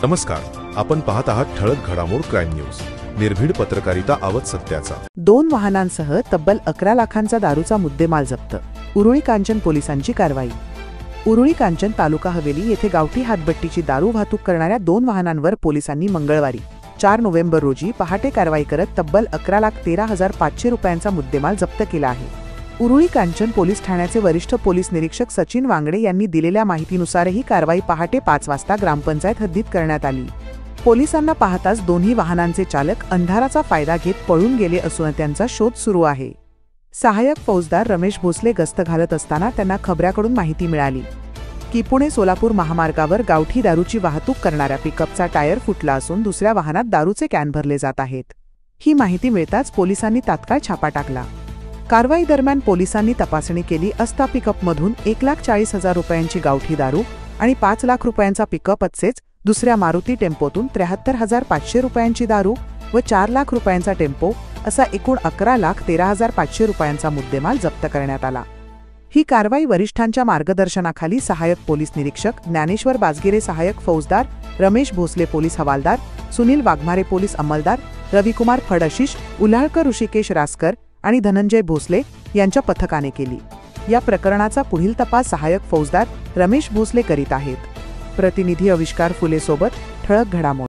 नमस्कार, आपण पाहत आहात ठळक घडामोड क्राईम न्यूज. निर्भीड पत्रकारिता आवत सत्याचा. 2 वाहनांसह तब्बल 11 लाखांचा दारूचा मुद्देमाल जप्त. उरुळी कांचन पोलिसांची कारवाई. उरुळी कांचन तालुका हवेली येथे गावठी हातभट्टीची दारू वाहतूक करणाऱ्या 2 वाहनांवर पोलिसांनी मंगळवारी 4 नोव्हेंबर रोजी पहाटे कारवाई करत तब्बल 11,13,500 रुपयांचा मुद्देमाल जप्त केला आहे. उरुळी कांचन पोलीस ठाण्याचे वरिष्ठ पोलीस निरीक्षक सचिन वांगडे यांनी दिलेल्या माहितीनुसार ही कारवाई पहाटे 5 वाजता ग्रामपंचायत हद्दीत करण्यात आली. पोलिसांना पाहताच दोन्ही वाहनांचे चालक अंधाराचा फायदा घेत पळून गेले असून त्यांचा शोध सुरू आहे. सहाय्यक फौजदार रमेश भोसले गस्त घालत असताना त्यांना खबऱ्याकडून माहिती मिळाली की पुणे सोलापूर महामार्गावर गावठी दारूची वाहतूक करणाऱ्या पिकअपचा टायर फुटला असून दुसऱ्या वाहनात दारूचे कॅन भरले जात आहेत. ही माहिती मिळताच पोलिसांनी तात्काळ छापा टाकला. कारवाई दरम्यान पोलिसांनी तपासणी केली असता पिकअपमधून 1,40,000 रुपयांची गावठी दारू आणि 5 लाख रुपयांचा पिकअप तसेच दुसऱ्या मारुती टेम्पोतून 73,500 रुपयांची दारू व 4 लाख रुपयांचा टेम्पो असा एकूण 11,13,500 रुपयांचा मुद्देमाल जप्त करण्यात आला. ही कारवाई वरिष्ठांच्या मार्गदर्शनाखाली सहाय्यक पोलीस निरीक्षक ज्ञानेश्वर बाजगिरे, सहाय्यक फौजदार रमेश भोसले, पोलीस हवालदार सुनील वाघमारे, पोलीस अंमलदार रविकुमार फडशिश, उल्हाळकर ऋषिकेश रासकर आणि धनंजय भोसले यांच्या पथकाने केली. या प्रकरणाचा पुढील तपास सहाय्यक फौजदार रमेश भोसले करीत आहेत. प्रतिनिधी अविष्कार फुले सोबत ठळक घडामोड.